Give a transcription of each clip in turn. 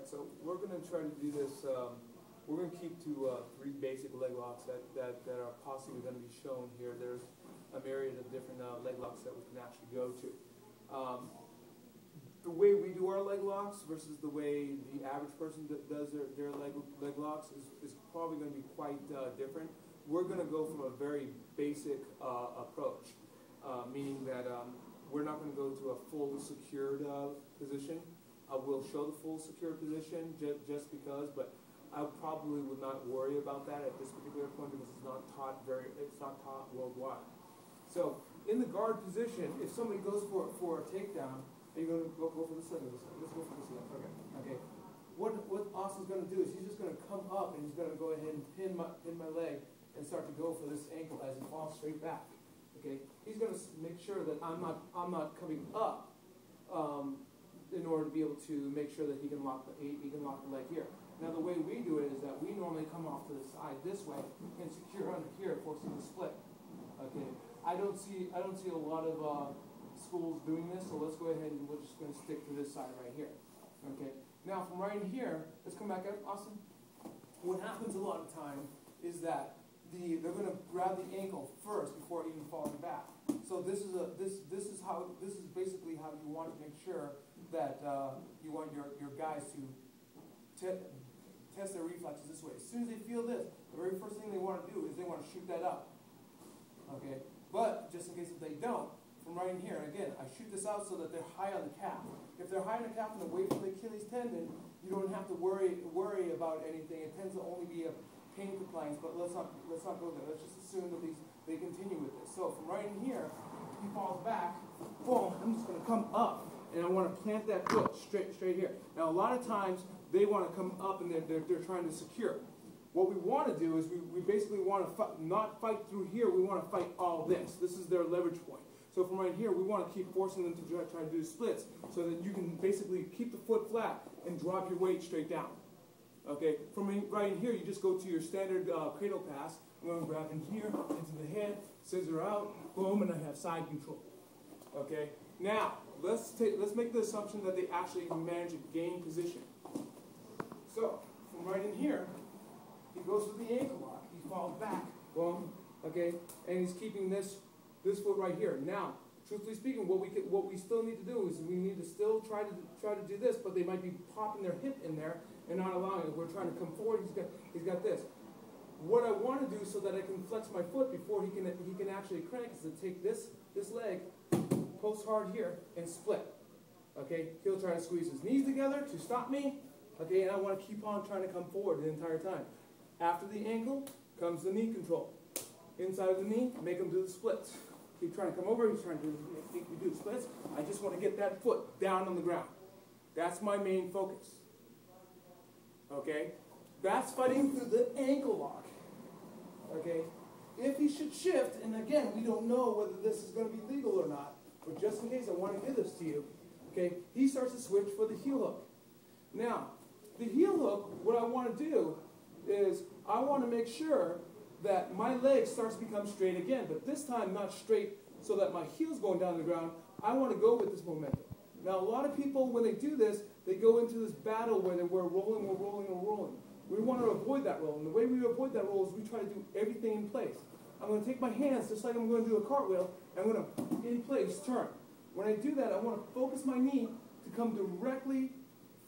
Alright, so we're going to try to do this, we're going to keep to 3 basic leg locks that are possibly going to be shown here. There's a myriad of different leg locks that we can actually go to. The way we do our leg locks versus the way the average person does their leg locks is probably going to be quite different. We're going to go from a very basic approach, meaning that we're not going to go to a full secured position. We'll show the full secured position just because, but I probably would not worry about that at this particular point because it's not taught worldwide. So in the guard position, if somebody goes for a takedown, are you going to go for this leg? Let's go for this leg. Okay. What Austin's going to do is he's just going to come up and he's going to go ahead and pin my leg and start to go for this ankle as it falls straight back. Okay. He's going to make sure that I'm not coming up in order to be able to make sure that he can lock the leg here. Now the way we do it is that we normally come off to the side this way and secure under here, forcing the split. Okay. I don't see a lot of schools doing this, so let's go ahead and we're just going to stick to this side right here. Okay. Now from right in here, let's come back up, Austin. What happens a lot of time is that they're going to grab the ankle first before even falling back. So this is basically how you want to make sure that you want your guys to test their reflexes this way. As soon as they feel this, the very first thing they want to do is they want to shoot that up. Okay, but just in case if they don't, from right in here, again, I shoot this out so that they're high on the calf. If they're high on the calf and away from the Achilles tendon, you don't have to worry about anything. It tends to only be a pain compliance, but let's not go there. Let's just assume that they continue with this. So from right in here, he falls back. Boom! I'm just going to come up, and I want to plant that foot straight here. Now a lot of times they want to come up and they're trying to secure. What we want to do is we basically want to not fight through here. We want to fight all this. This is their leverage point. So from right here, we want to keep forcing them to try to do splits so that you can basically keep the foot flat and drop your weight straight down. Okay, from right in here, you just go to your standard cradle pass. I'm going to grab in here, into the head, scissor out, boom, and I have side control. Okay, now let's make the assumption that they actually manage to gain position. So from right in here, he goes for the ankle lock. He falls back, boom. Okay, and he's keeping this foot right here. Now, truthfully speaking, what we still need to do is we need to still try to do this, but they might be popping their hip in there and not allowing it. We're trying to come forward. He's got this. What I want to do so that I can flex my foot before he can actually crank is to take this leg, post hard here, and split. Okay, he'll try to squeeze his knees together to stop me. Okay, and I want to keep on trying to come forward the entire time. After the ankle comes the knee control. Inside of the knee, make him do the splits. Keep trying to come over. He's trying to make me do the splits. I just want to get that foot down on the ground. That's my main focus. Okay, that's fighting through the ankle lock. Okay, if he should shift, and again, we don't know whether this is going to be legal or not, but just in case, I want to give this to you. Okay, he starts to switch for the heel hook. Now, the heel hook, what I want to do is I want to make sure that my leg starts to become straight again, but this time not straight so that my heel's going down the ground. I want to go with this momentum. Now, a lot of people, when they do this, they go into this battle where we're rolling. We want to avoid that roll, and the way we avoid that roll is we try to do everything in place. I'm going to take my hands, just like I'm going to do a cartwheel, and I'm going to, in place, turn. When I do that, I want to focus my knee to come directly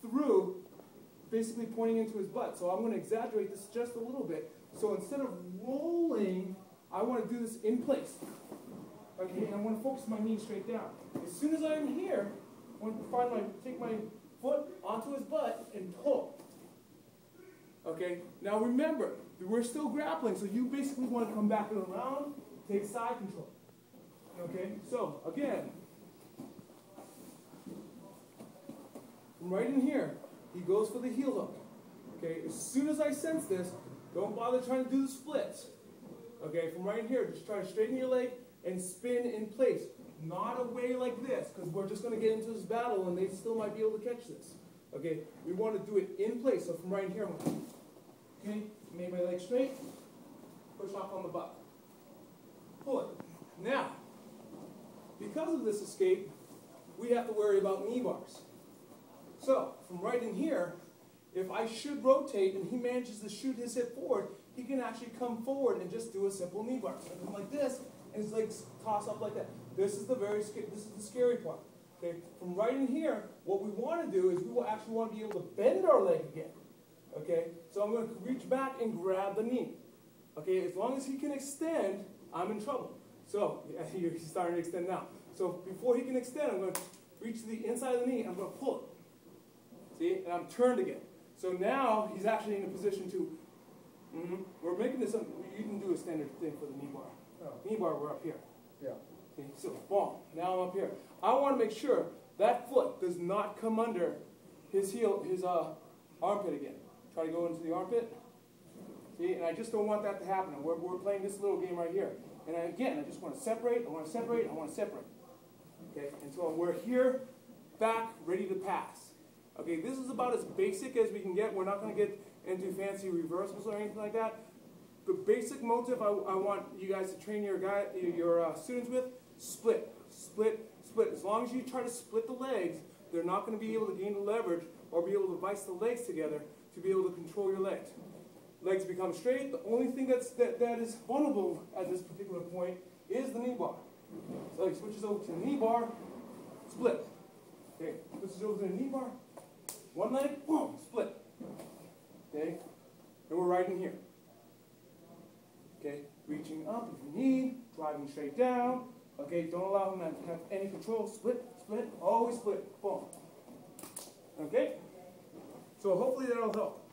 through, basically pointing into his butt. So I'm going to exaggerate this just a little bit. So instead of rolling, I want to do this in place. Okay, and I want to focus my knee straight down. As soon as I'm here, I want to take my foot onto his butt and pull. Okay, now remember, we're still grappling, so you basically want to come back and around, take side control. Okay, so again, from right in here, he goes for the heel hook. Okay, as soon as I sense this, don't bother trying to do the splits. Okay, from right in here, just try to straighten your leg and spin in place. Not away like this, because we're just going to get into this battle and they still might be able to catch this. Okay, we want to do it in place. So from right in here, I'm going to, okay, make my leg straight, push off on the butt. Pull it. Now, because of this escape, we have to worry about knee bars. So, from right in here, if I should rotate and he manages to shoot his hip forward, he can actually come forward and just do a simple knee bar. Something like this, and his legs toss up like that. This is the scary part. Okay, from right in here, what we want to do is we will actually want to be able to bend our leg again. Okay, so I'm going to reach back and grab the knee. Okay, as long as he can extend, I'm in trouble. So, he's starting to extend now. So before he can extend, I'm going to reach to the inside of the knee, and I'm going to pull it. See, and I'm turned again. So now he's actually in a position to, we're making this, you can do a standard thing for the knee bar. Oh. Knee bar, we're up here. Yeah. Okay, so, boom, now I'm up here. I want to make sure that foot does not come under his heel, his armpit again. Try to go into the armpit. See, and I just don't want that to happen. We're playing this little game right here. And again, I just want to separate, I want to separate, I want to separate. Okay, and so we're here, back, ready to pass. Okay, this is about as basic as we can get. We're not going to get into fancy reversals or anything like that. The basic motive I want you guys to train your students with, split, split, split. As long as you try to split the legs, they're not going to be able to gain the leverage or be able to vice the legs together to be able to control your legs. Legs become straight. The only thing that is vulnerable at this particular point is the knee bar. So he switches over to the knee bar, split. Okay, switches over to the knee bar, one leg, boom, split. Okay, and we're right in here. Okay, reaching up with the knee, driving straight down. Okay, don't allow him to have any control. Split, split, always split, boom. Okay, so hopefully that'll help.